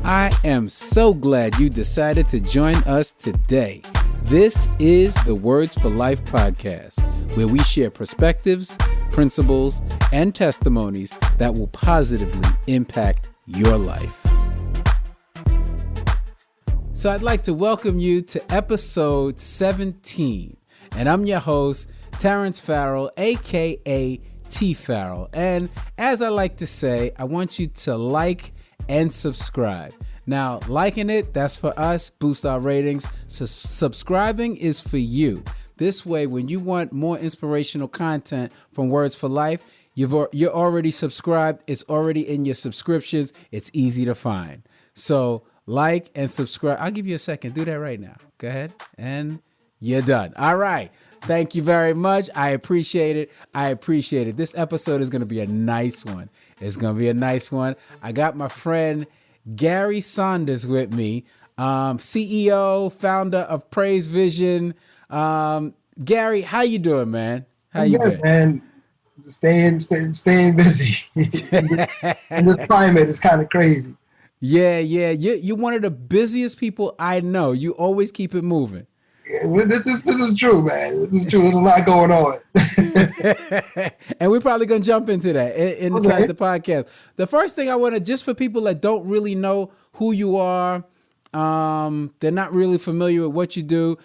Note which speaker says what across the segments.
Speaker 1: I am so glad you decided to join us today. This is the Words for Life podcast, where we share perspectives, principles, and testimonies that will positively impact your life. So I'd like to welcome you to episode 17, and I'm your host, Terrence Farrell, aka T Farrell. And as I like to say, I want you to like and subscribe. Now, liking it, that's for us, boost our ratings. Subscribing is for you. This way, when you want more inspirational content from Words for Life, you're already subscribed. It's already in your subscriptions. It's easy to find. So like and subscribe. I'll give you a second. Do that right now. Go ahead. And you're done. All right. Thank you very much. I appreciate it. This episode is going to be a nice one. I got my friend Gary Saunders with me, CEO, founder of PraizeVision. Gary, how you doing, man? How you been?
Speaker 2: Man. Staying busy. And this climate is kind of crazy.
Speaker 1: Yeah. You're one of the busiest people I know. You always keep it moving.
Speaker 2: Yeah, this is true, man. This is true. There's a lot going on.
Speaker 1: And we're probably going to jump into that inside the podcast. The first thing I want to, just for people that don't really know who you are, they're not really familiar with what you do,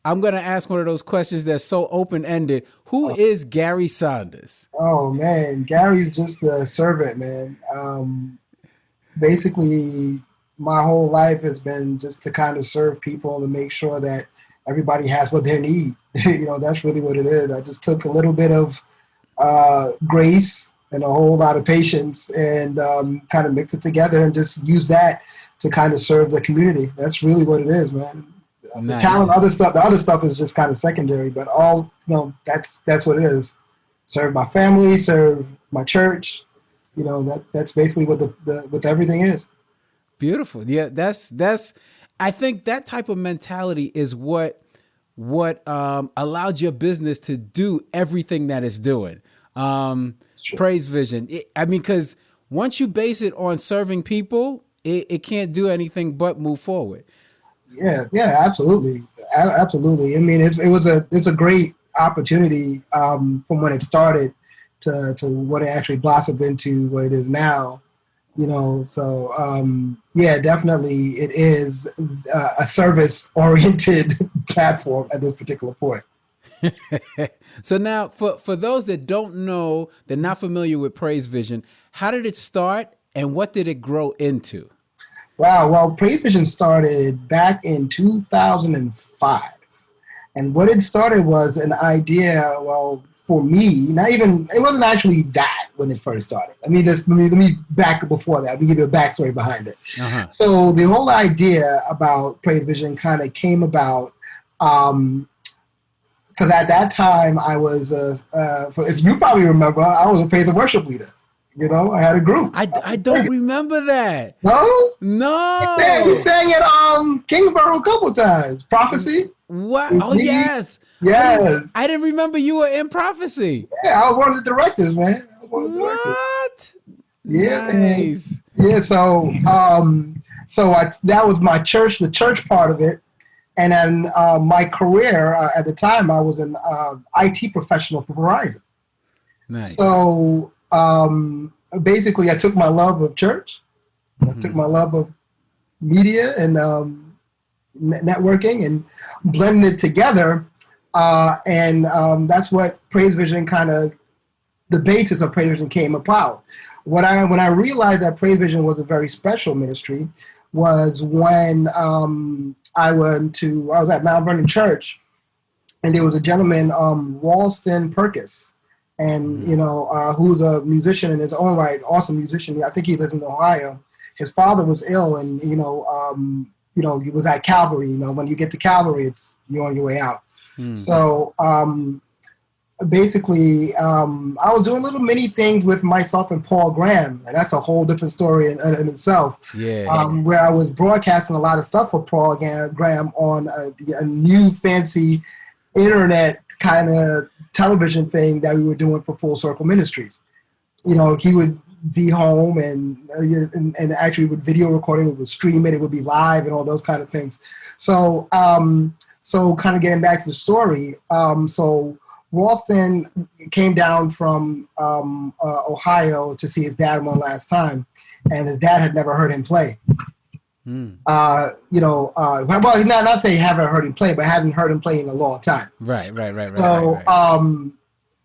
Speaker 1: I'm going to ask one of those questions that's so open-ended. Who is Gary Saunders?
Speaker 2: Oh, man. Gary's just a servant, man. Basically, my whole life has been just to kind of serve people and make sure that everybody has what they need. That's really what it is. I just took a little bit of grace and a whole lot of patience and kind of mix it together and just use that to kind of serve the community. That's really what it is, man. Nice. The talent, the other stuff is just kind of secondary, but that's what it is. Serve my family, serve my church. That's basically what everything is.
Speaker 1: Beautiful. Yeah, that's. I think that type of mentality is what allowed your business to do everything that it's doing. Sure. PraizeVision. Because once you base it on serving people, it can't do anything but move forward.
Speaker 2: Yeah, absolutely. I mean, it's a great opportunity from when it started to what it actually blossomed into what it is now. Definitely it is a service-oriented platform at this particular point.
Speaker 1: So now, for those that don't know, they're not familiar with PraizeVision, how did it start and what did it grow into?
Speaker 2: Wow, well, PraizeVision started back in 2005. And what it started was an idea, for me, it wasn't actually that when it first started. I mean, let me back before that. Let me give you a backstory behind it. Uh-huh. So the whole idea about PraizeVision kind of came about because at that time I was, if you probably remember, I was a praise and worship leader. I had a group.
Speaker 1: I don't remember that.
Speaker 2: No? Yeah, we sang at Kingsborough a couple times. Prophecy.
Speaker 1: What? Oh, yes.
Speaker 2: Yes.
Speaker 1: I didn't remember you were in Prophecy.
Speaker 2: Yeah, I was one of the directors, man.
Speaker 1: What?
Speaker 2: Yeah.
Speaker 1: Nice.
Speaker 2: Man. Yeah, so that was my church, the church part of it. And then my career, at the time, I was an IT professional for Verizon.
Speaker 1: Nice.
Speaker 2: So basically, I took my love of church, I took my love of media and networking and blended it together. And that's what PraizeVision the basis of PraizeVision came about. When I realized that PraizeVision was a very special ministry was when I was at Mount Vernon Church, and there was a gentleman, Ralston Perkis, and who's a musician in his own right, awesome musician. I think he lives in Ohio. His father was ill, and he was at Calvary. When you get to Calvary, you're on your way out. So basically, I was doing little mini things with myself and Paul Graham, and that's a whole different story in itself.
Speaker 1: Yeah.
Speaker 2: Where I was broadcasting a lot of stuff for Paul Graham on a new fancy internet kind of television thing that we were doing for Full Circle Ministries. he would be home and actually would video recording, it would stream it, it would be live and all those kind of things. So, so kind of getting back to the story, so Ralston came down from Ohio to see his dad one last time, and his dad had never heard him play. Well, not say he haven't heard him play, but hadn't heard him play in a long time.
Speaker 1: Right.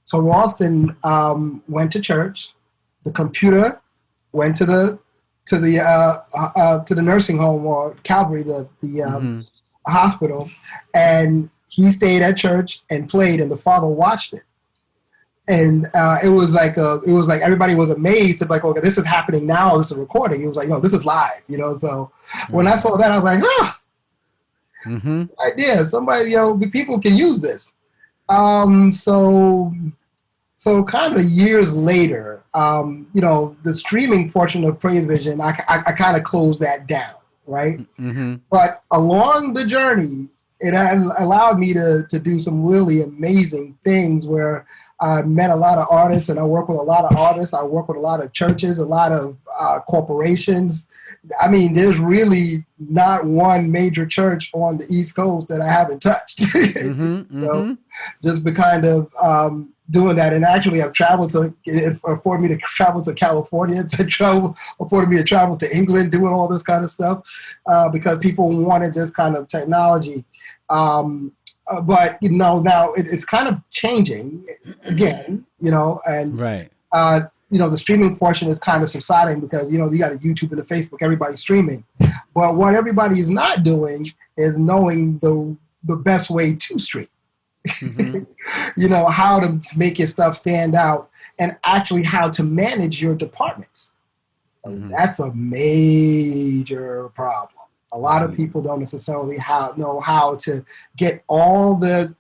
Speaker 2: So Ralston went to church. The computer went to the nursing home or Calvary, the hospital, and he stayed at church and played, and the father watched it. And it was like everybody was amazed to like, okay, this is happening now. This is a recording. It was like, no, this is live. So when I saw that, I was like, idea. Somebody, people can use this. So kind of years later, the streaming portion of PraizeVision, I kind of closed that down, right? But along the journey, it allowed me to do some really amazing things where I met a lot of artists, and I work with a lot of artists. I work with a lot of churches, a lot of corporations. I mean, there's really not one major church on the East Coast that I haven't touched. Just be kind of doing that. And actually, it afforded me to travel to California, afforded me to travel to England, doing all this kind of stuff because people wanted this kind of technology. But now it's kind of changing again, and
Speaker 1: right.
Speaker 2: The streaming portion is kind of subsiding because you got a YouTube and a Facebook, everybody's streaming. But what everybody is not doing is knowing the best way to stream. How to make your stuff stand out, and actually how to manage your departments. That's a major problem. A lot of people don't necessarily know how to get all the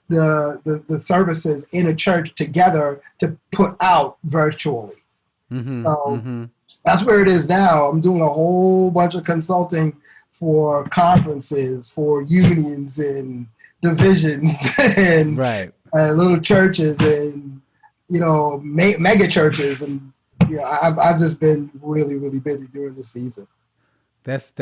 Speaker 2: services in a church together to put out virtually. That's where it is now. I'm doing a whole bunch of consulting for conferences, for unions and divisions and little churches and mega churches, and I've just been really, really busy during this season.
Speaker 1: That's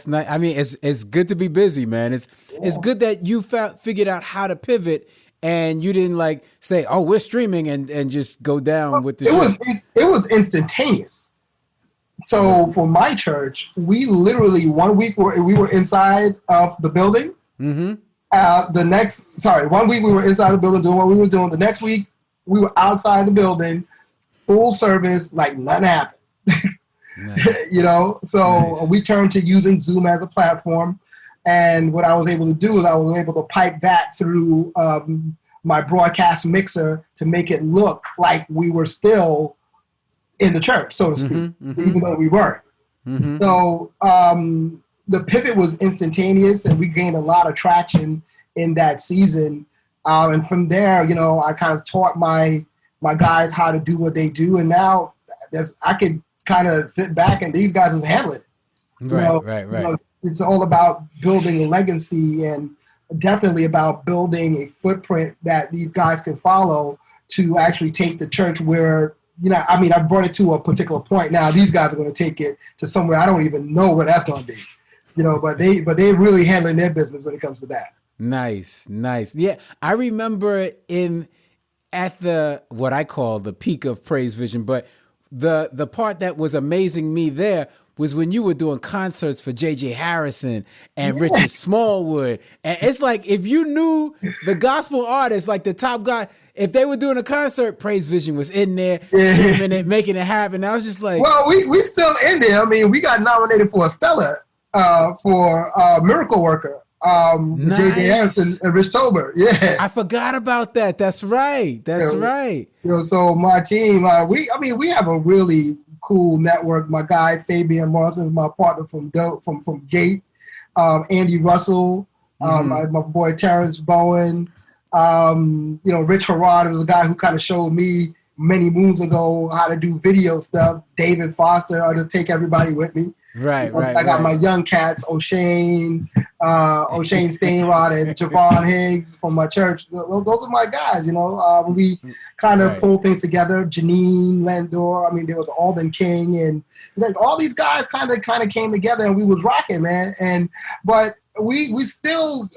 Speaker 1: nice. I mean, it's good to be busy, man. It's good that you figured out how to pivot, and you didn't like say, "Oh, we're streaming," and just go down with the show.
Speaker 2: It was instantaneous. So for my church, we literally 1 week we were inside of the building. 1 week we were inside the building doing what we were doing. The next week we were outside the building, full service, like nothing happened. Nice. So we turned to using Zoom as a platform, and what I was able to do is I was able to pipe that through my broadcast mixer to make it look like we were still in the church, so to speak, even though we weren't. So the pivot was instantaneous, and we gained a lot of traction in that season. And from there, I kind of taught my guys how to do what they do, and now I could kind of sit back and these guys is handling it. Right. It's all about building a legacy, and definitely about building a footprint that these guys can follow to actually take the church where, I brought it to a particular point. Now these guys are going to take it to somewhere I don't even know where that's going to be, but they really handling their business when it comes to that. Nice.
Speaker 1: Yeah. I remember at the, what I call the peak of PraizeVision, but the part that was amazing me there was when you were doing concerts for J.J. Harrison and Richard Smallwood. And it's like, if you knew the gospel artists, like the top guy, if they were doing a concert, PraizeVision was in there, streaming it, making it happen. I was just like...
Speaker 2: Well, we still in there. I mean, we got nominated for a Stella for Miracle Worker.
Speaker 1: Nice.
Speaker 2: J.J. Harrison and Rich Tolbert. Yeah.
Speaker 1: I forgot about that. That's right. Right.
Speaker 2: So my team, we have a really cool network. My guy Fabian Morrison is my partner from Gate. Andy Russell, my boy Terrence Bowen. Rich Harrod was a guy who kind of showed me many moons ago how to do video stuff. David Foster, I'll just take everybody with me.
Speaker 1: Right.
Speaker 2: I got my young cats, O'Shane, O'Shane Stainrod and Javon Higgs from my church. Those are my guys, we kind of pulled things together. Janine Lendor, there was Alden King, and all these guys kind of came together, and we was rocking, man. But we still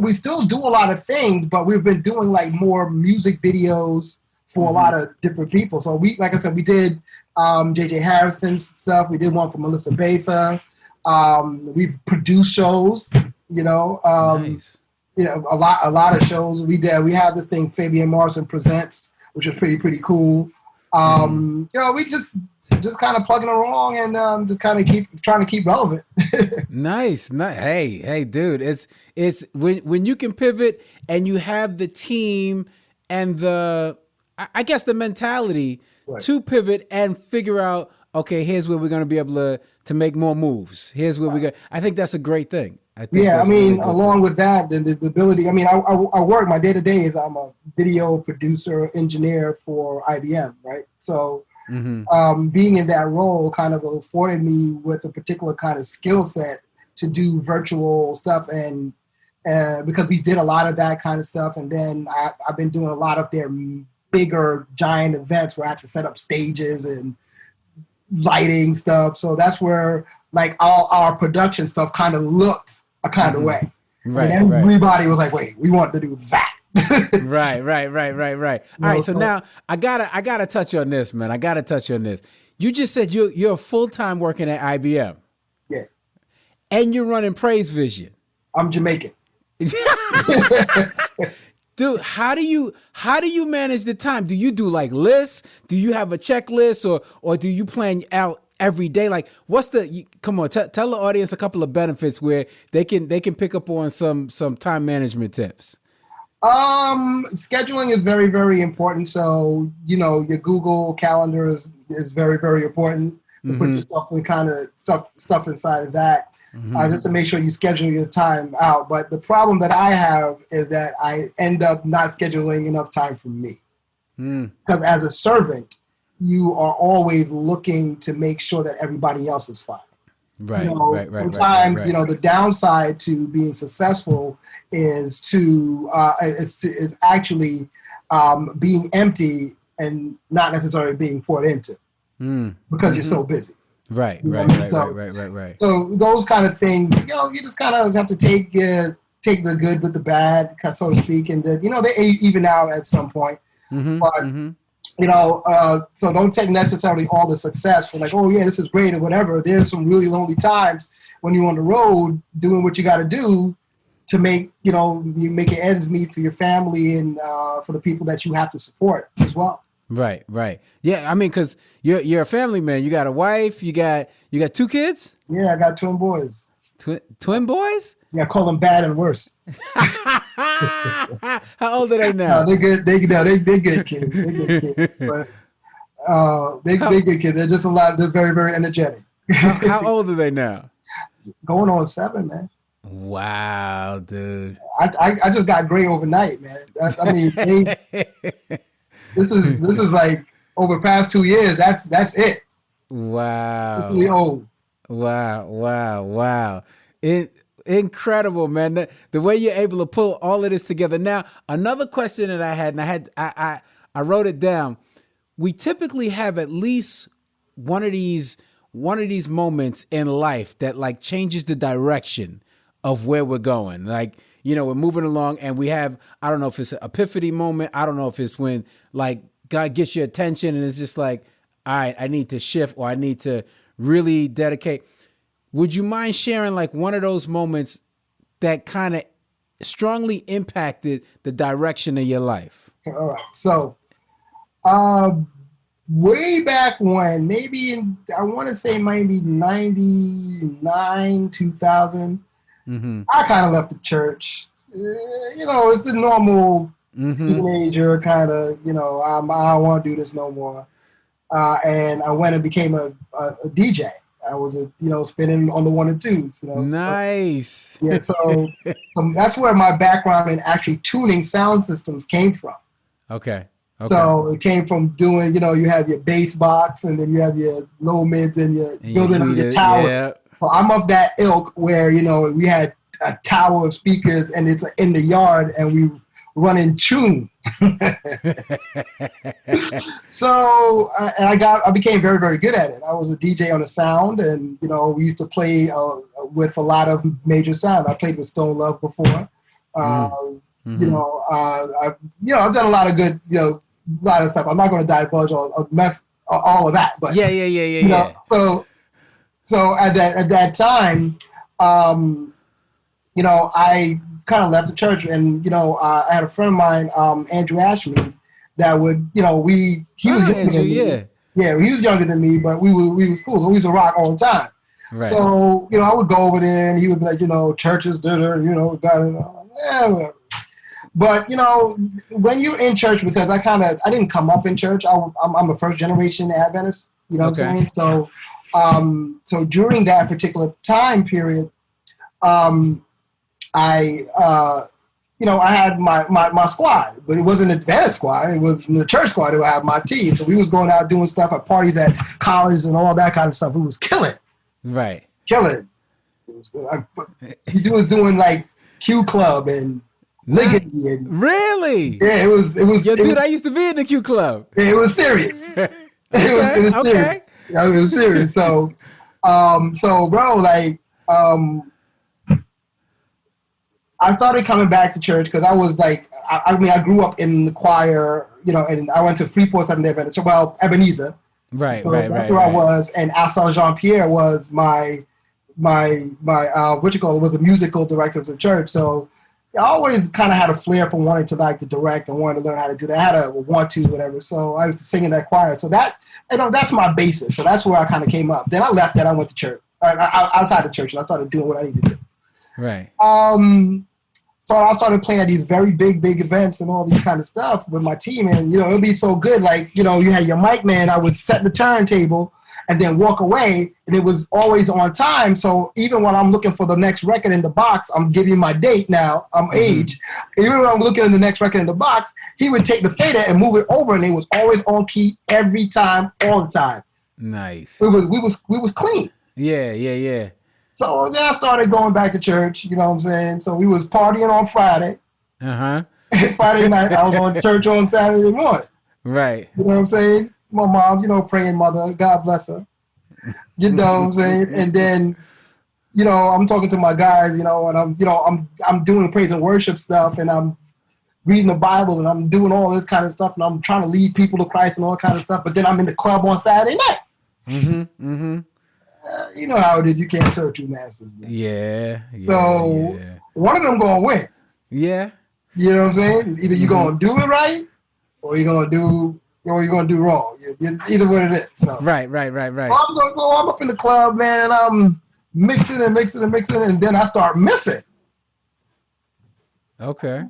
Speaker 2: do a lot of things, but we've been doing like more music videos for a lot of different people. So we did JJ Harrison's stuff. We did one for Melissa Batha. We produce shows,
Speaker 1: Nice.
Speaker 2: a lot of shows we did. We have this thing, Fabian Morrison Presents, which is pretty cool. We just kind of plugging along and just kind of trying to keep relevant.
Speaker 1: Nice. Hey, dude, it's when you can pivot and you have the team and I guess the mentality to pivot and figure out, okay, here's where we're going to be able to make more moves. Here's where we go. I think that's a great thing.
Speaker 2: Along with that, the ability, I work, my day-to-day is I'm a video producer, engineer for IBM, right? So being in that role kind of afforded me with a particular kind of skill set to do virtual stuff, and because we did a lot of that kind of stuff, and then I've been doing a lot of their bigger, giant events where I have to set up stages and lighting stuff. So that's where like all our production stuff kind of looked a kind of way. Right. And everybody was like, wait, we want to do that.
Speaker 1: Right. All right. So now I gotta touch on this, man. I gotta touch on this. You just said you're full-time working at IBM.
Speaker 2: Yeah.
Speaker 1: And you're running PraizeVision.
Speaker 2: I'm Jamaican.
Speaker 1: Dude, how do you manage the time? Do you do like lists? Do you have a checklist, or do you plan out every day? Like, come on, tell the audience a couple of benefits where they can pick up on some time management tips.
Speaker 2: Scheduling is very, very important. So, your Google Calendar is very, very important. To put your stuff in stuff inside of that. Just to make sure you schedule your time out. But the problem that I have is that I end up not scheduling enough time for me. Because as a servant, you are always looking to make sure that everybody else is fine.
Speaker 1: Right.
Speaker 2: Sometimes, the downside to being successful is it's actually being empty and not necessarily being poured into because you're so busy. Right. So those kind of things, you just kind of have to take the good with the bad, so to speak, and they even out at some point. So don't take necessarily all the success for like, oh yeah, this is great or whatever. There's some really lonely times when you're on the road doing what you got to do to make you make your ends meet for your family and for the people that you have to support as well.
Speaker 1: Right. Yeah, because you're a family man. You got a wife. You got 2 kids.
Speaker 2: Yeah, I got twin boys.
Speaker 1: Twin boys?
Speaker 2: Yeah, I call them bad and worse.
Speaker 1: How old are they now?
Speaker 2: No, they're good. They're good kids. They're good kids. But they're good kids. They're just they're very, very energetic.
Speaker 1: How old are they now?
Speaker 2: Going on 7, man.
Speaker 1: Wow, dude.
Speaker 2: I just got gray overnight, man. This is like over the past 2 years. That's it.
Speaker 1: Wow.
Speaker 2: Really old.
Speaker 1: Wow. Incredible, man. The way you're able to pull all of this together. Now, another question that I had, and I wrote it down. We typically have at least one of these moments in life that like changes the direction of where we're going. Like, we're moving along and we have, I don't know if it's an epiphany moment. I don't know if it's when like God gets your attention and it's just like, all right, I need to shift or I need to really dedicate. Would you mind sharing like one of those moments that kind of strongly impacted the direction of your life?
Speaker 2: All right. So, way back when, I want to say maybe 99, 2000, I kind of left the church. It's the normal teenager kind of, I don't want to do this no more. And I went and became a DJ. I was, spinning on the 1 and 2s.
Speaker 1: Nice.
Speaker 2: So that's where my background in actually tuning sound systems came from.
Speaker 1: Okay.
Speaker 2: So it came from doing, you have your bass box and then you have your low mids and your building up your tower. Yeah. So I'm of that ilk where, we had a tower of speakers, and it's in the yard, and we running tune. So and I became very, very good at it. I was a DJ on the sound, and we used to play with a lot of major sound. I played with Stone Love before. I've done a lot of good, a lot of stuff. I'm not going to divulge all of that, but
Speaker 1: yeah.
Speaker 2: So at that time, I kind of left the church, and I had a friend of mine, Andrew Ashmead, that would, he was younger than me. Yeah, he was younger than me, but we was cool. We used to rock all the time. Right. So I would go over there, and he would be like, churches, whatever. But when you're in church, because I didn't come up in church. I'm a first generation Adventist. You know what I'm saying? So during that particular time period, I had my squad, but it wasn't an Adventist squad. It was the church squad that would have my team. So we was going out doing stuff at parties at colleges and all that kind of stuff. We was killing.
Speaker 1: Right.
Speaker 2: Killing. He was doing like Q Club and Ligety and
Speaker 1: really?
Speaker 2: Yeah, it was.
Speaker 1: Dude, I used to be in the Q Club.
Speaker 2: Yeah, it was serious. It was serious. Yeah, it was serious. So bro, like, I started coming back to church because I was like, I grew up in the choir, and I went to Freeport Seventh-day Adventist, well, Ebenezer.
Speaker 1: Right,
Speaker 2: so
Speaker 1: right.
Speaker 2: That's where I was, and Assal Jean-Pierre was my was the musical director of the church. So I always kind of had a flair for wanting to direct and wanting to learn how to do that. I had a want to, whatever. So I was singing that choir. So that's my basis. So that's where I kind of came up. Then I left that. I went to church, outside the church, and I started doing what I needed to do.
Speaker 1: Right.
Speaker 2: So I started playing at these very big events and all these kind of stuff with my team. And, it would be so good. Like, you had your mic man. I would set the turntable and then walk away. And it was always on time. So even when I'm looking for the next record in the box, I'm giving my date now. I'm age. Even when I'm looking at the next record in the box, he would take the fader and move it over. And it was always on key every time, all the time.
Speaker 1: Nice.
Speaker 2: We was clean.
Speaker 1: Yeah.
Speaker 2: So then I started going back to church, you know what I'm saying? So we was partying on Friday.
Speaker 1: Uh-huh.
Speaker 2: Friday night, I was going to church on Saturday morning.
Speaker 1: Right.
Speaker 2: You know what I'm saying? My mom's, praying mother, God bless her. You know what I'm saying? And then, I'm talking to my guys, and I'm doing praise and worship stuff, and I'm reading the Bible, and I'm doing all this kind of stuff, and I'm trying to lead people to Christ and all kind of stuff, but then I'm in the club on Saturday night. You know how it is. You can't serve two masters. Man.
Speaker 1: Yeah.
Speaker 2: So one of them gonna win.
Speaker 1: Yeah.
Speaker 2: You know what I'm saying? Either you're gonna do it right, or you're gonna do wrong. It's either what it is. So.
Speaker 1: Right.
Speaker 2: So I'm up in the club, man, and I'm mixing, and then I start missing.
Speaker 1: Okay.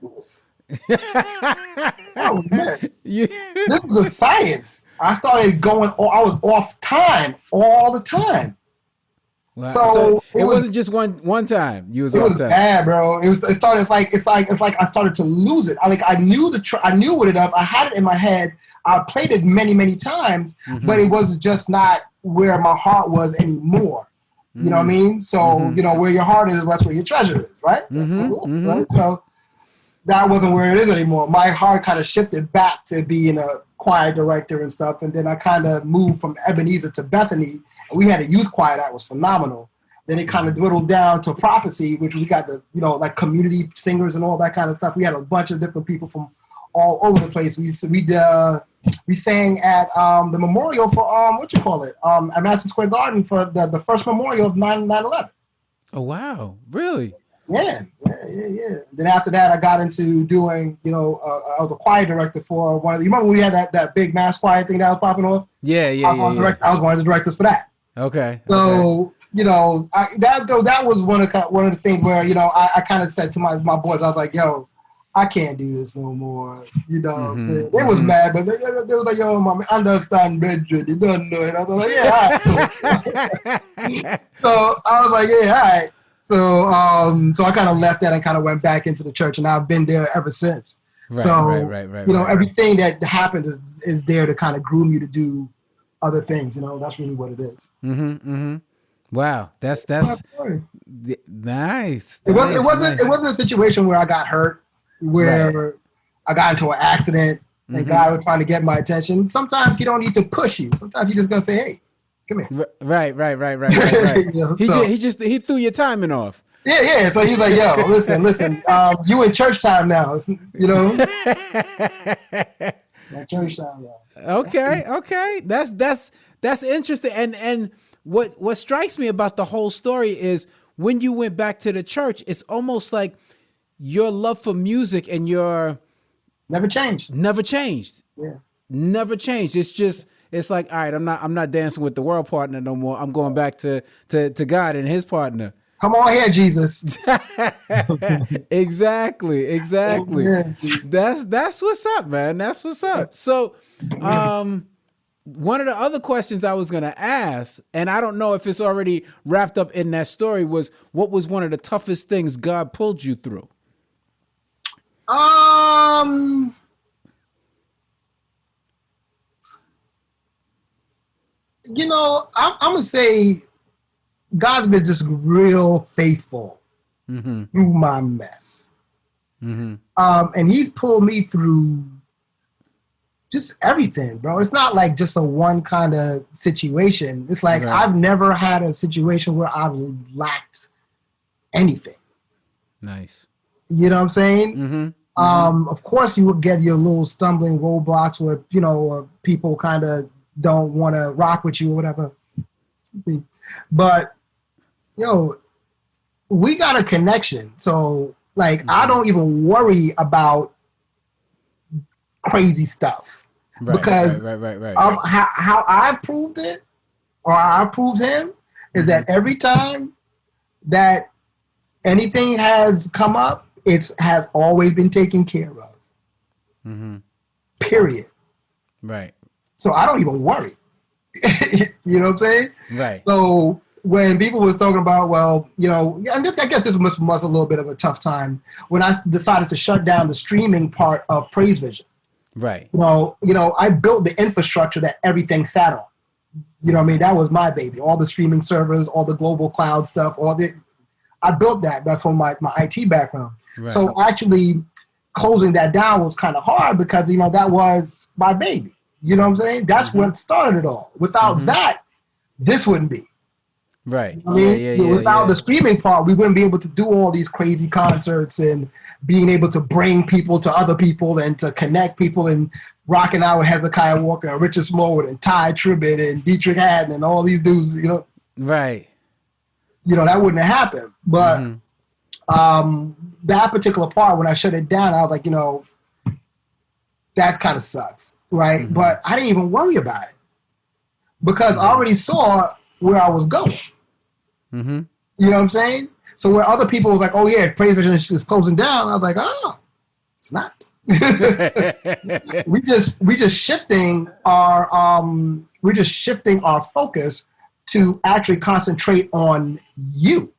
Speaker 2: I missed. This was a science. I started going. I was off time all the time.
Speaker 1: Wow. So it wasn't just one time. You was off time. It was
Speaker 2: bad, bro. It started it's like I started to lose it. I knew I knew what it up. I had it in my head. I played it many times, but it was just not where my heart was anymore. You know what I mean? So where your heart is, that's where your treasure is, right? Right? So that wasn't where it is anymore. My heart kind of shifted back to being a choir director and stuff, and then I kind of moved from Ebenezer to Bethany. We had a youth choir that was phenomenal. Then it kind of dwindled down to Prophecy, which we got the, like community singers and all that kind of stuff. We had a bunch of different people from all over the place. We sang at the memorial for at Madison Square Garden for the first memorial of 9/11.
Speaker 1: Oh wow, really?
Speaker 2: Yeah. Then after that, I got into doing, I was a choir director for one of the. You remember we had that big mass choir thing that was popping off?
Speaker 1: Yeah.
Speaker 2: I was one of the directors for that.
Speaker 1: Okay.
Speaker 2: So that was one of the things where I kind of said to my boys, I was like, yo, I can't do this no more. What I'm saying? They was mad, but they was like, yo, mom, understand, Richard, you don't know it. I was like, yeah, all right. So I was like, yeah, all right. So I kind of left that and kind of went back into the church, and I've been there ever since. Right. Everything that happens is there to kind of groom you to do other things. That's really what it is.
Speaker 1: Wow, that's
Speaker 2: Nice.
Speaker 1: nice.
Speaker 2: It
Speaker 1: Nice.
Speaker 2: wasn't a situation where I got hurt, where I got into an accident and God was trying to get my attention. Sometimes he don't need to push you. Sometimes he's just gonna say, "Hey, come here."
Speaker 1: Right.
Speaker 2: You know,
Speaker 1: He threw your timing off.
Speaker 2: Yeah. So he's like, "Yo, listen. You in church time now, you know." Church time now.
Speaker 1: Okay. That's interesting. And what strikes me about the whole story is when you went back to the church, it's almost like your love for music and your
Speaker 2: never changed.
Speaker 1: Yeah. Never changed. It's like, all right, I'm not dancing with the world partner no more. I'm going back to God and his partner.
Speaker 2: Come on here, Jesus.
Speaker 1: Exactly. That's what's up, man. That's what's up. So, one of the other questions I was going to ask, and I don't know if it's already wrapped up in that story, was what was one of the toughest things God pulled you through?
Speaker 2: You know, I'm gonna say God's been just real faithful through my mess. And he's pulled me through just everything, bro. It's not like just a one kind of situation. It's like I've never had a situation where I've lacked anything.
Speaker 1: Nice.
Speaker 2: You know what I'm saying? Of course, you would get your little stumbling roadblocks where, you know, people kind of don't want to rock with you or whatever. But, you know, we got a connection. So, like, I don't even worry about crazy stuff. Because how I've proved it, or I proved him, is that every time that anything has come up, it has always been taken care of. Period.
Speaker 1: Right.
Speaker 2: So I don't even worry. You know what I'm saying?
Speaker 1: Right.
Speaker 2: So when people was talking about, well, you know, and I guess this was a little bit of a tough time when I decided to shut down the streaming part of PraizeVision.
Speaker 1: Right.
Speaker 2: You know, I built the infrastructure that everything sat on. You know what I mean? That was my baby. All the streaming servers, all the global cloud stuff, I built that from my IT background. Right. So actually closing that down was kind of hard because, you know, that was my baby. You know what I'm saying? That's what started it all. Without that, this wouldn't be.
Speaker 1: Right.
Speaker 2: I mean, without the streaming part, we wouldn't be able to do all these crazy concerts and being able to bring people to other people and to connect people and rocking out with Hezekiah Walker and Richard Smallwood and Tye Tribbett and Dietrich Haddon and all these dudes, you know.
Speaker 1: Right.
Speaker 2: You know, that wouldn't have happened. But that particular part, when I shut it down, I was like, you know, that kind of sucks. Right. But I didn't even worry about it because I already saw where I was going. You know what I'm saying? So where other people was like, oh yeah, PraizeVision is closing down. I was like, oh, it's not. we just shifting our focus to actually concentrate on you.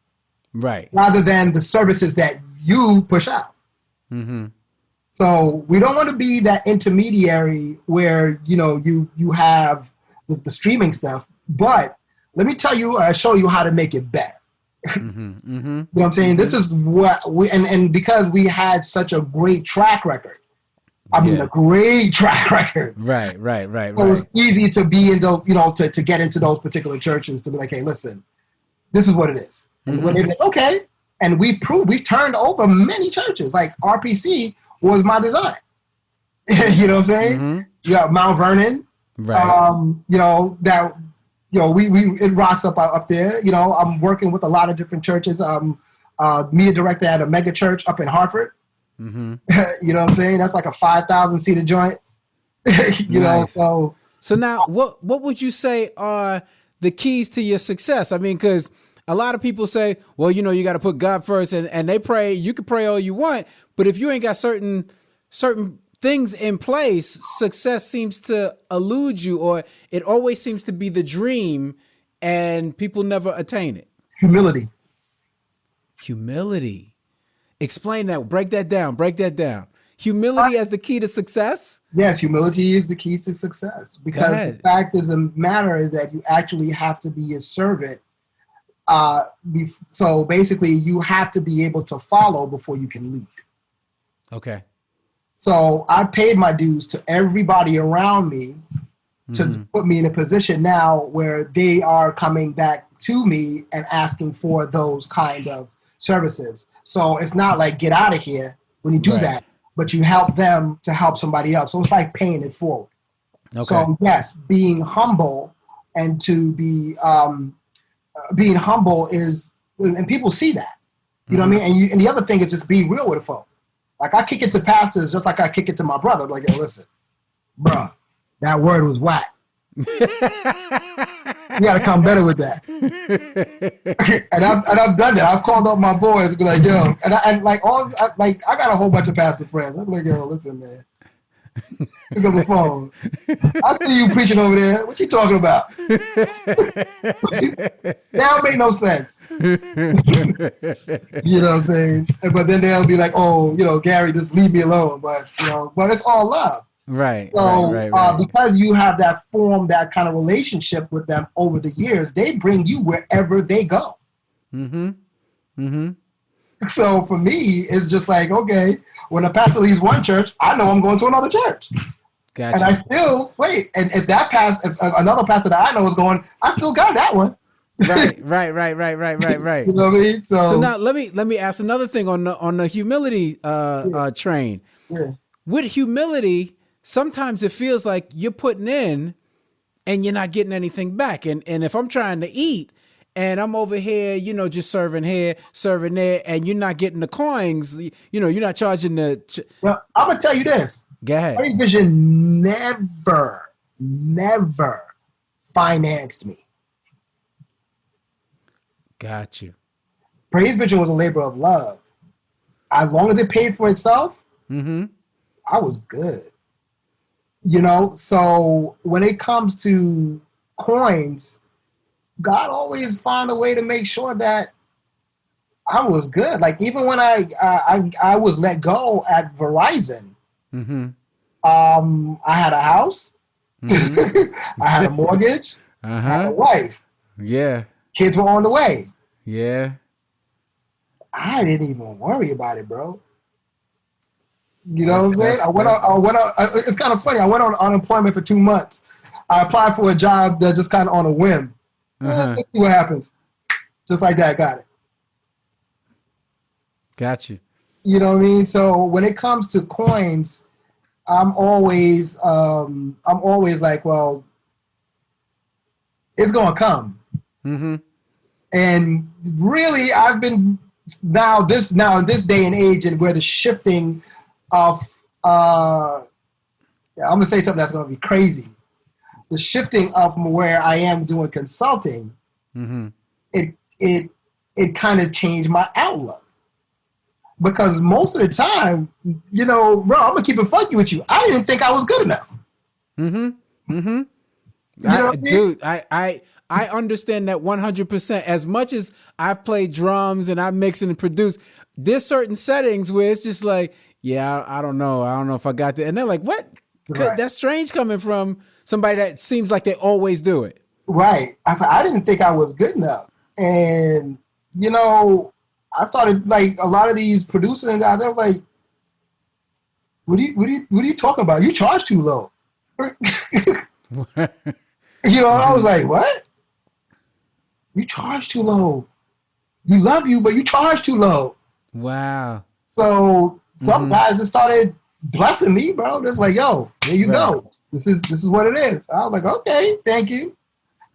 Speaker 2: Right. Rather than the services that you push out. So we don't want to be that intermediary where, you know, you have the streaming stuff, but let me tell you, show you how to make it better. You know what I'm saying? This is what and because we had such a great track record. I mean, a great track record. Right. So it's easy to be in those, you know, to get into those particular churches to be like, hey, listen, this is what it is. And when they're like, okay. And we've turned over many churches. Like RPC was my design. You know what I'm saying? You got Mount Vernon. Right. You know, that, you know, it rocks up there. You know, I'm working with a lot of different churches. Media director at a mega church up in Hartford. You know what I'm saying? That's like a 5,000 seater joint. You know, so
Speaker 1: now what would you say are the keys to your success? I mean, because a lot of people say, well, you know, you got to put God first, and they pray. You can pray all you want, but if you ain't got certain things in place, success seems to elude you, or it always seems to be the dream, and people never attain it.
Speaker 2: Humility.
Speaker 1: Explain that. Break that down. Humility as the key to success?
Speaker 2: Yes, humility is the key to success. Because the fact of the matter is that you actually have to be a servant. So basically, you have to be able to follow before you can lead.
Speaker 1: Okay.
Speaker 2: So I paid my dues to everybody around me to put me in a position now where they are coming back to me and asking for those kind of services. So it's not like get out of here when you do that, but you help them to help somebody else. So it's like paying it forward. Okay. So yes, being humble and to be being humble is, and people see that. You know what I mean? And the other thing is just be real with the folk. Like I kick it to pastors just like I kick it to my brother. Like, yo, listen, bro, that word was whack. You got to come better with that. and I've done that. I've called up my boys and be like, yo, I got a whole bunch of pastor friends. I'm like, yo, listen, man. Pick up the phone. I see you preaching over there. What you talking about? That don't make no sense. You know what I'm saying? But then they'll be like, oh, Gary, just leave me alone. But but it's all love.
Speaker 1: Right.
Speaker 2: So
Speaker 1: Right.
Speaker 2: Because you have that kind of relationship with them over the years, they bring you wherever they go. So for me, it's just like, okay, when a pastor leaves one church, I know I'm going to another church. Gotcha. And I still wait. And if another pastor that I know is going, I still got that one.
Speaker 1: Right.
Speaker 2: You know what I mean?
Speaker 1: So now let me ask another thing on the humility train.
Speaker 2: Yeah.
Speaker 1: With humility, sometimes it feels like you're putting in and you're not getting anything back. And if I'm trying to eat and I'm over here, just serving here, serving there, and you're not getting the coins, you're not charging the...
Speaker 2: Well, I'm going to tell you this.
Speaker 1: Go ahead.
Speaker 2: PraizeVision never financed me. Got you. PraizeVision was a labor of love. As long as it paid for itself, I was good. So when it comes to coins, God always found a way to make sure that I was good. Like even when I was let go at Verizon, I had a house, I had a mortgage, I had a wife.
Speaker 1: Yeah.
Speaker 2: Kids were on the way.
Speaker 1: Yeah.
Speaker 2: I didn't even worry about it, bro. You know what I'm saying? I went on. It's kind of funny. I went on unemployment for 2 months. I applied for a job that just kind of on a whim. Let's see what happens. Just like that, got it.
Speaker 1: Got you.
Speaker 2: You know what I mean? So when it comes to coins, I'm always like, well, it's gonna come. And really, I've been now in this day and age, and where the shifting of I'm gonna say something that's gonna be crazy. The shifting of where I am doing consulting, it kind of changed my outlook. Because most of the time, bro, I'm gonna keep it funky with you. I didn't think I was good enough.
Speaker 1: Dude, I understand that 100%. As much as I've played drums and I mix and produce, there's certain settings where it's just like, yeah, I don't know. I don't know if I got that. And they're like, what? Right. That's strange coming from somebody that seems like they always do it.
Speaker 2: Right. I said, I didn't think I was good enough. And, I started like a lot of these producers and guys, they're like, what are you talking about? You charge too low. I was like, what? You charge too low. We love you, but you charge too low.
Speaker 1: Wow.
Speaker 2: So some guys just started blessing me, bro. Just like, yo, there you go. This is what it is. I was like, okay, thank you.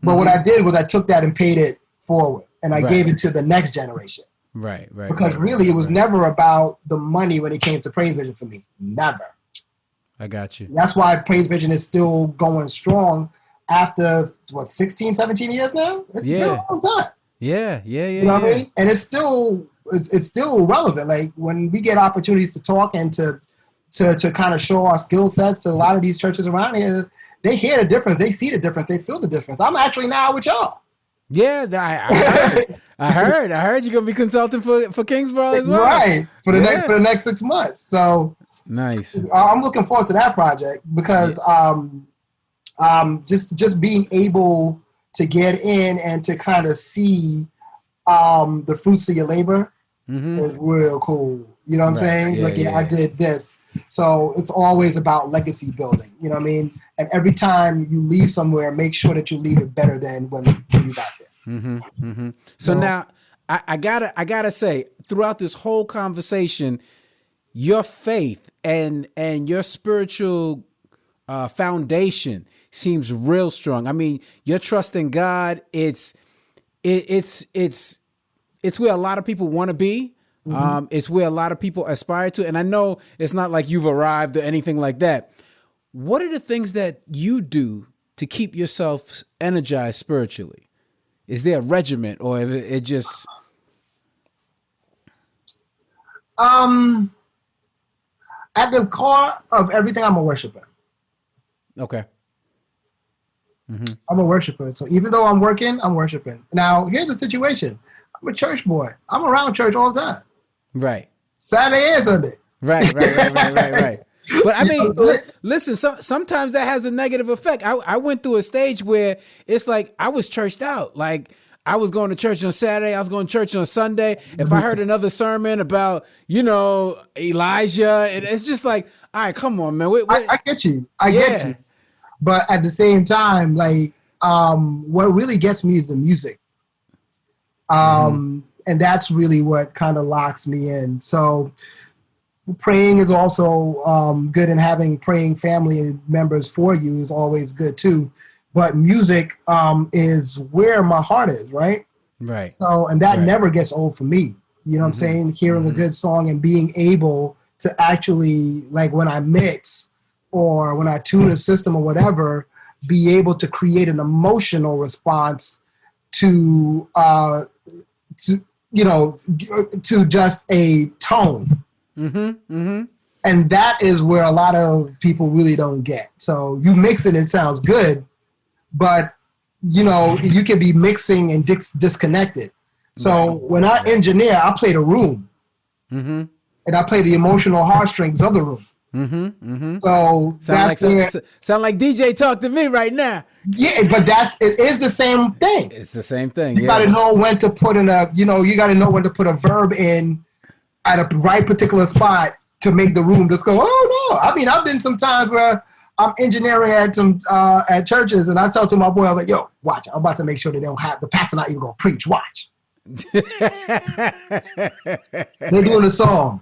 Speaker 2: But what I did was I took that and paid it forward, and I gave it to the next generation.
Speaker 1: Right.
Speaker 2: Because really, it was never about the money when it came to PraizeVision for me. Never.
Speaker 1: I got you.
Speaker 2: That's why PraizeVision is still going strong after, 16, 17 years now? It's been a long time.
Speaker 1: Yeah.
Speaker 2: You know what I mean? And it's still relevant. Like when we get opportunities to talk and to kind of show our skill sets to a lot of these churches around here, they hear the difference. They see the difference. They feel the difference. I'm actually now with y'all.
Speaker 1: Yeah, I heard you're gonna be consulting for Kingsborough as well.
Speaker 2: Right, for the next 6 months. So
Speaker 1: nice.
Speaker 2: I'm looking forward to that project because just being able to get in and to kind of see the fruits of your labor is real cool. You know what I'm saying?
Speaker 1: Yeah,
Speaker 2: like, I did this. So it's always about legacy building. You know what I mean? And every time you leave somewhere, make sure that you leave it better than when you got there.
Speaker 1: So now I gotta say, throughout this whole conversation, your faith and your spiritual foundation seems real strong. I mean, your trust in God, it's where a lot of people want to be. It's where a lot of people aspire to. And I know it's not like you've arrived or anything like that. What are the things that you do to keep yourself energized spiritually? Is there a regiment, or it just...
Speaker 2: At the core of everything, I'm a worshiper.
Speaker 1: Okay.
Speaker 2: I'm a worshiper. So even though I'm working, I'm worshiping. Now, here's the situation. I'm a church boy. I'm around church all the time.
Speaker 1: Right.
Speaker 2: Saturday and Sunday.
Speaker 1: Right. But I mean, listen, sometimes that has a negative effect. I went through a stage where it's like I was churched out. Like, I was going to church on Saturday. I was going to church on Sunday. If I heard another sermon about, Elijah, it's just like, all right, come on, man.
Speaker 2: I get you. I get you. But at the same time, like, what really gets me is the music. And that's really what kind of locks me in. So praying is also good, and having praying family members for you is always good too. But music is where my heart is, right?
Speaker 1: Right.
Speaker 2: So, and that never gets old for me. You know what I'm saying? Hearing a good song and being able to actually, like when I mix or when I tune a system or whatever, be able to create an emotional response to just a tone. And that is where a lot of people really don't get. So you mix it, it sounds good, but you can be mixing and disconnected. So when I engineer, I play the room, and I play the emotional heartstrings of the room. So
Speaker 1: sound like DJ talk to me right now.
Speaker 2: Yeah, but it is the same thing.
Speaker 1: It's the same thing.
Speaker 2: You got to know when to put you got to know when to put a verb in at a right particular spot to make the room just go, oh no. I mean, I've been some times where I'm engineering at churches, and I tell to my boy, I'm like, yo, watch, I'm about to make sure they don't have the pastor not even gonna preach. Watch. They're doing a song.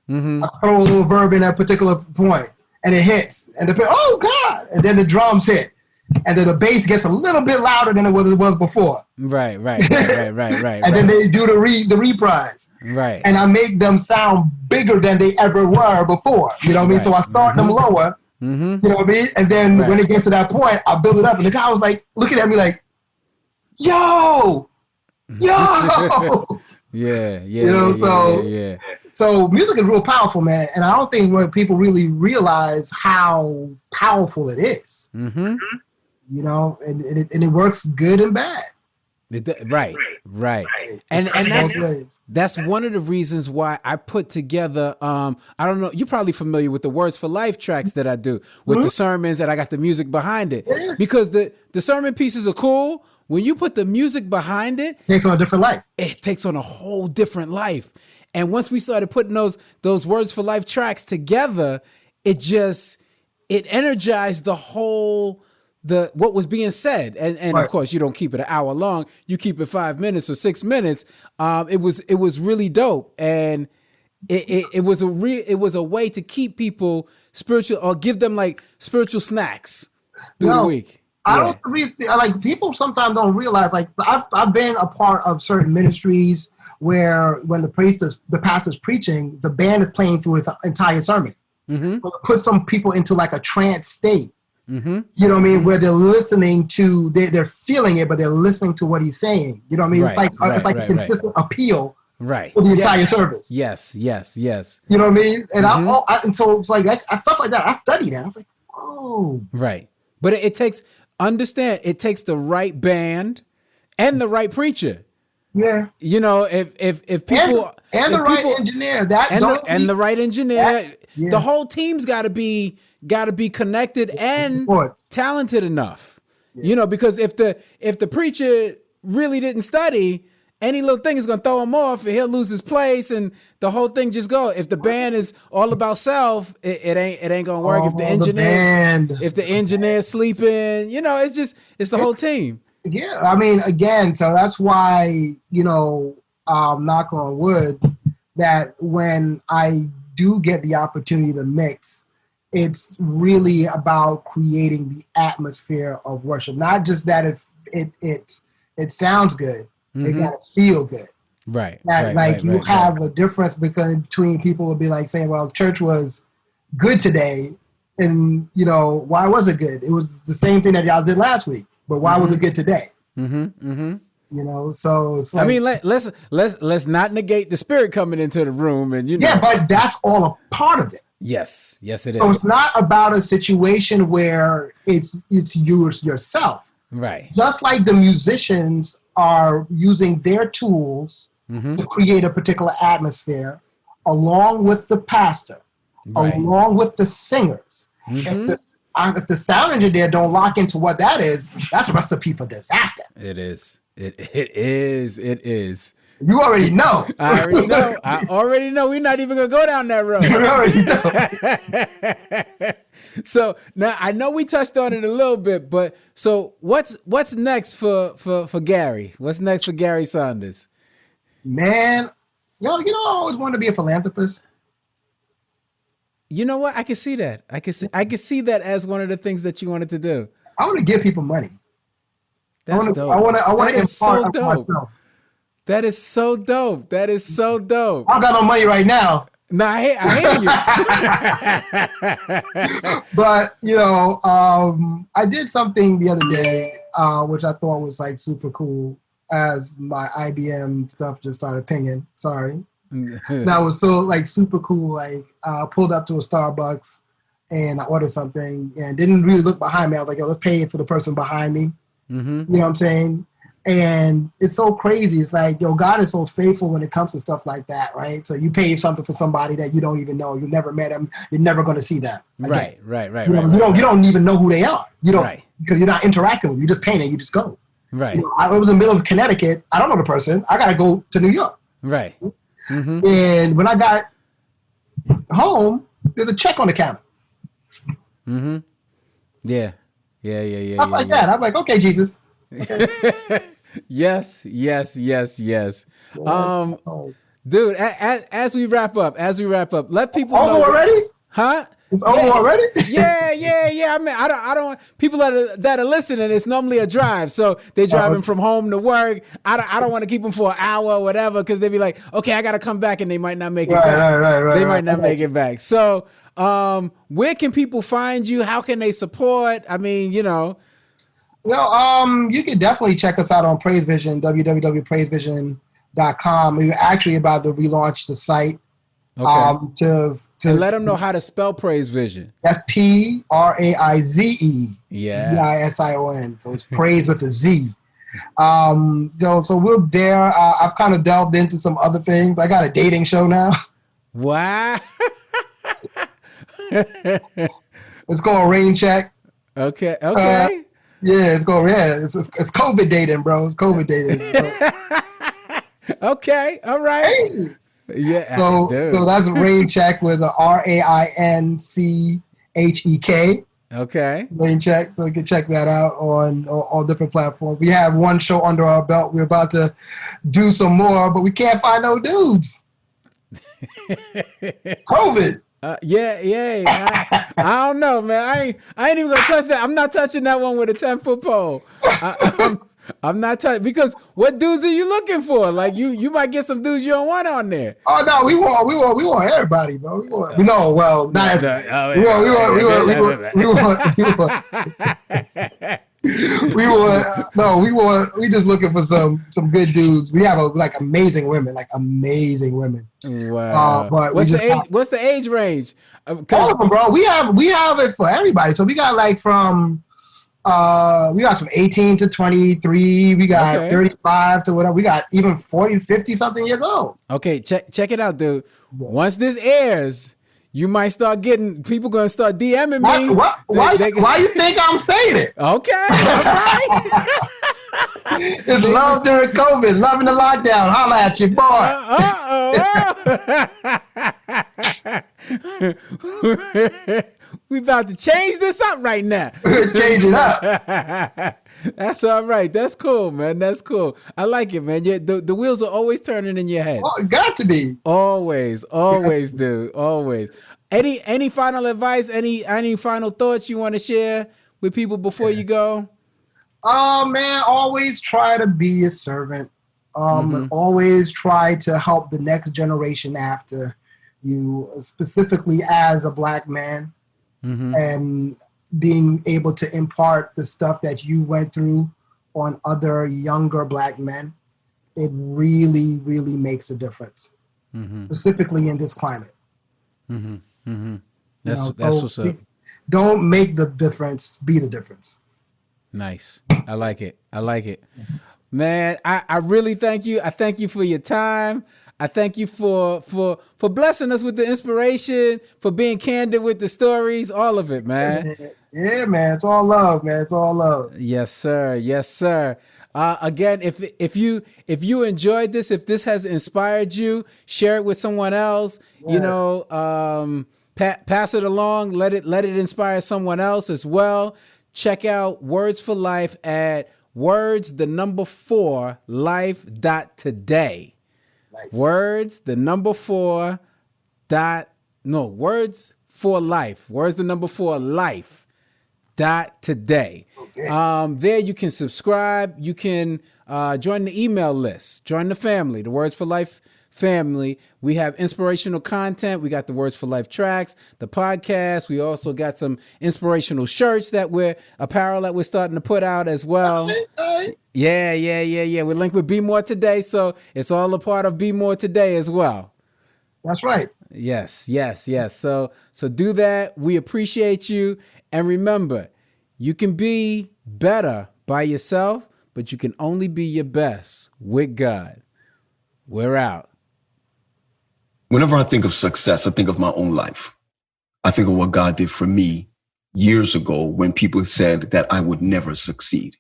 Speaker 2: I throw a little verb in at a particular point, and it hits, and oh God, and then the drums hit, and then the bass gets a little bit louder than it was before. Right. And then they do the reprise. Right. And I make them sound bigger than they ever were before. You know what I mean? So I start them lower. You know what I mean? And then when it gets to that point, I build it up, and the guy was like looking at me like, yo. Yeah. So music is real powerful, man, and I don't think when people really realize how powerful it is. And it works good and bad.
Speaker 1: Right. And that's one of the reasons why I put together, I don't know, you're probably familiar with the Words for Life tracks that I do with the sermons, and I got the music behind it. Because the sermon pieces are cool. When you put the music behind it,
Speaker 2: takes on a different life.
Speaker 1: It takes on a whole different life. And once we started putting those Words for Life tracks together, it energized the whole what was being said. And of course, you don't keep it an hour long. You keep it 5 minutes or 6 minutes. It was really dope, and it was a way to keep people spiritual, or give them like spiritual snacks through the week.
Speaker 2: I don't really like, people sometimes don't realize, like, I've been a part of certain ministries where when the pastor's preaching, the band is playing through its entire sermon. It puts some people into like a trance state. You know what I mean? Where they're listening to, they're feeling it, but they're listening to what he's saying. You know what I mean? It's like a consistent appeal for the entire service.
Speaker 1: Yes.
Speaker 2: You know what I mean? And and so it's like stuff like that. I study that. I'm like, oh.
Speaker 1: Right. But it takes the right band and the right preacher.
Speaker 2: Yeah.
Speaker 1: If people
Speaker 2: and the right engineer,
Speaker 1: the right engineer, the whole team's got to be connected and talented enough. Because if the preacher really didn't study any little thing is gonna throw him off, and he'll lose his place, and the whole thing just go. If the band is all about self, it ain't gonna work. If the engineer's sleeping, it's the whole team.
Speaker 2: Yeah, I mean, again, so that's why, knock on wood, that when I do get the opportunity to mix, it's really about creating the atmosphere of worship. Not just that it sounds good, it gotta feel good.
Speaker 1: Right.
Speaker 2: You have a difference between people will be like saying, well, church was good today, and why was it good? It was the same thing that y'all did last week. But why was it good today? So it's like,
Speaker 1: I mean, let's not negate the spirit coming into the room, and
Speaker 2: yeah, but that's all a part of it.
Speaker 1: Yes, it is.
Speaker 2: So it's not about a situation where it's yourself,
Speaker 1: right?
Speaker 2: Just like the musicians are using their tools to create a particular atmosphere, along with the pastor, along with the singers. If the sound engineer don't lock into what that is, that's a recipe for disaster.
Speaker 1: It is. It is.
Speaker 2: You already know.
Speaker 1: I already know. We're not even gonna go down that road.
Speaker 2: You already know.
Speaker 1: So now I know we touched on it a little bit, but so what's next for Gary? What's next for Gary Saunders?
Speaker 2: Man, I always wanted to be a philanthropist.
Speaker 1: You know what? I can see that. I can see that as one of the things that you wanted to do.
Speaker 2: I want to give people money.
Speaker 1: That's dope.
Speaker 2: I want to impart
Speaker 1: so dope.
Speaker 2: myself.
Speaker 1: That is so dope. That is so dope.
Speaker 2: I don't got no money right now.
Speaker 1: No, I hear
Speaker 2: you. But I did something the other day, which I thought was like super cool. As my IBM stuff just started pinging. Sorry. That was so like super cool. Like pulled up to a Starbucks and I ordered something and didn't really look behind me. I was like, yo, let's pay it for the person behind me. You know what I'm saying? And it's so crazy. It's like, yo, God is so faithful when it comes to stuff like that, right? So you pay something for somebody that you don't even know. You never met them. You're never going to see them again.
Speaker 1: Right.
Speaker 2: You don't even know who they are. You don't, because you're not interacting with them. You just paying it. You just go.
Speaker 1: Right.
Speaker 2: I was in the middle of Connecticut. I don't know the person. I got to go to New York.
Speaker 1: Right.
Speaker 2: And when I got home, there's a check on the counter.
Speaker 1: Yeah.
Speaker 2: Stuff like that. I'm like, okay, Jesus. Okay.
Speaker 1: Yes. Dude, as we wrap up, let people know.
Speaker 2: Over already?
Speaker 1: Huh?
Speaker 2: It's over already?
Speaker 1: Yeah. I mean, I don't people that are listening, it's normally a drive. So they're driving from home to work. I don't want to keep them for an hour or whatever, because they'd be like, okay, I got to come back, and they might not make it back.
Speaker 2: Right.
Speaker 1: They might not make it back. So where can people find you? How can they support? I mean,
Speaker 2: Well, you can definitely check us out on PraizeVision, www.praizevision.com. We're actually about to relaunch the site.
Speaker 1: Okay. And let them know how to spell PraizeVision.
Speaker 2: That's PRAIZE.
Speaker 1: Yeah.
Speaker 2: VISION. So it's praise with a Z. So we're there. I've kind of delved into some other things. I got a dating show now.
Speaker 1: Wow.
Speaker 2: It's called Rain Check.
Speaker 1: Okay.
Speaker 2: It's COVID dating, bro. It's COVID dating.
Speaker 1: Okay. All right.
Speaker 2: Hey.
Speaker 1: Yeah.
Speaker 2: So that's Rain Check with a RAINCHEK.
Speaker 1: Okay.
Speaker 2: Rain Check. So you can check that out on all different platforms. We have one show under our belt. We're about to do some more, but we can't find no dudes. It's COVID.
Speaker 1: Yeah. I don't know, man. I ain't even gonna touch that. I'm not touching that one with a 10-foot pole. I'm not touching, because what dudes are you looking for? Like you might get some dudes you don't want on there.
Speaker 2: Oh no, we want everybody, bro. We want not everybody. We just looking for some good dudes. We have amazing women.
Speaker 1: Wow.
Speaker 2: But
Speaker 1: what's the age range?
Speaker 2: All of them, bro. We have it for everybody. So we got from 18 to 23. We got 35 to whatever. We got even 40, 50 something years old.
Speaker 1: Okay, check it out, dude. Yeah. Once this airs, you might start getting people going to start DMing me.
Speaker 2: Why you think I'm saying it?
Speaker 1: Okay, all right.
Speaker 2: It's love during COVID, loving the lockdown. Holla at your
Speaker 1: boy. We about to change this up right now.
Speaker 2: Change it up.
Speaker 1: That's all right. That's cool, man. That's cool. I like it, man. The wheels are always turning in your head.
Speaker 2: Oh, got to be.
Speaker 1: Always, dude. Always. Any final advice? Any final thoughts you want to share with people before you go?
Speaker 2: Oh man, always try to be a servant. Always try to help the next generation after you, specifically as a Black man, and being able to impart the stuff that you went through on other younger Black men. It really, really makes a difference, specifically in this climate.
Speaker 1: That's what's up.
Speaker 2: Don't make the difference, be the difference.
Speaker 1: Nice. I like it. Man, I really thank you. I thank you for your time. I thank you for blessing us with the inspiration, for being candid with the stories, all of it, man.
Speaker 2: Yeah, man. It's all love, man. It's all love.
Speaker 1: Yes, sir. Yes, sir. Again, if you enjoyed this, if this has inspired you, share it with someone else. Yeah. You know, pass it along. Let it inspire someone else as well. Check out Words for Life at words4life.today. Nice. Words for life. Words4life.today. Okay. There you can subscribe. You can join the email list. Join the family, the Words for Life family. We have inspirational content. We got the Words for Life tracks, the podcast. We also got some inspirational shirts apparel that we're starting to put out as well. Yeah. We're linked with Be More Today, so it's all a part of Be More Today as well.
Speaker 2: That's right.
Speaker 1: Yes. So do that. We appreciate you. And remember, you can be better by yourself, but you can only be your best with God. We're out.
Speaker 3: Whenever I think of success, I think of my own life. I think of what God did for me years ago when people said that I would never succeed.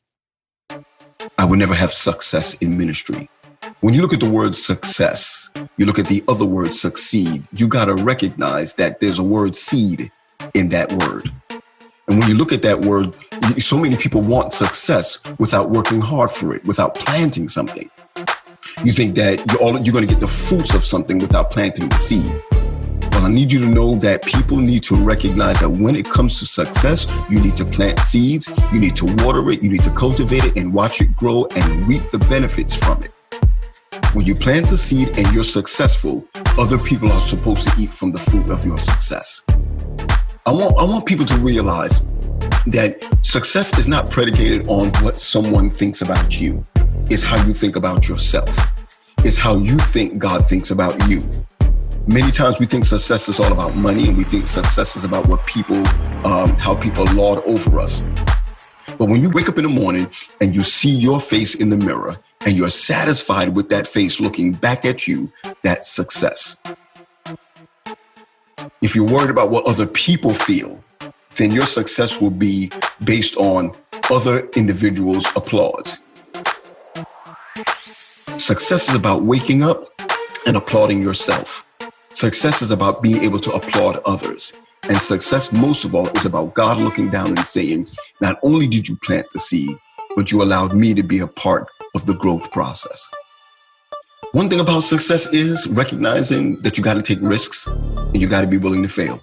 Speaker 3: I would never have success in ministry. When you look at the word success, you look at the other word succeed, you got to recognize that there's a word seed in that word. And when you look at that word, so many people want success without working hard for it, without planting something. You think that you're going to get the fruits of something without planting the seed. Well, I need you to know that people need to recognize that when it comes to success, you need to plant seeds, you need to water it, you need to cultivate it and watch it grow and reap the benefits from it. When you plant the seed and you're successful, other people are supposed to eat from the fruit of your success. I want people to realize that success is not predicated on what someone thinks about you. It's how you think about yourself. It's how you think God thinks about you. Many times we think success is all about money, and we think success is about what people, how people lord over us. But when you wake up in the morning and you see your face in the mirror and you're satisfied with that face looking back at you, that's success. If you're worried about what other people feel, then your success will be based on other individuals' applause. Success is about waking up and applauding yourself. Success is about being able to applaud others. And success, most of all, is about God looking down and saying, not only did you plant the seed, but you allowed me to be a part of the growth process. One thing about success is recognizing that you got to take risks and you got to be willing to fail.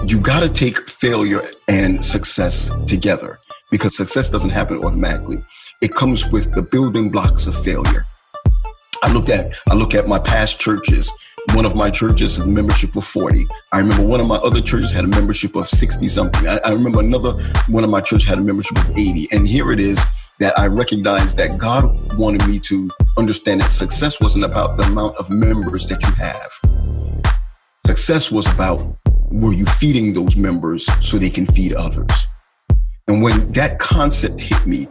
Speaker 3: You got to take failure and success together, because success doesn't happen automatically. It comes with the building blocks of failure. I look at my past churches. One of my churches had a membership of 40. I remember one of my other churches had a membership of 60 something. I remember another one of my church had a membership of 80. And here it is that I recognized that God wanted me to understand that success wasn't about the amount of members that you have. Success was about, were you feeding those members so they can feed others? And when that concept hit me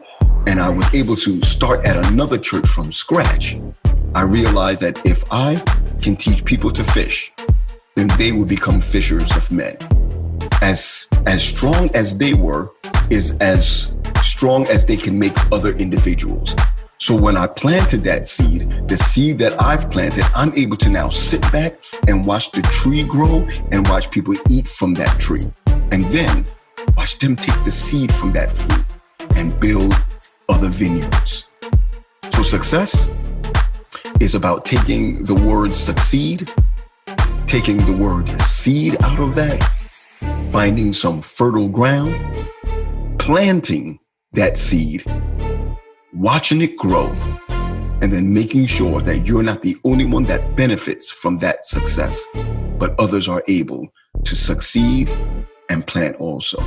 Speaker 3: and I was able to start at another church from scratch, I realized that if I can teach people to fish, then they will become fishers of men. As strong as they were is as strong as they can make other individuals. So when I planted that seed, the seed that I've planted, I'm able to now sit back and watch the tree grow and watch people eat from that tree. And then watch them take the seed from that fruit and build other vineyards. So success is about taking the word succeed, taking the word seed out of that, finding some fertile ground, planting that seed, watching it grow, and then making sure that you're not the only one that benefits from that success, but others are able to succeed and plant also.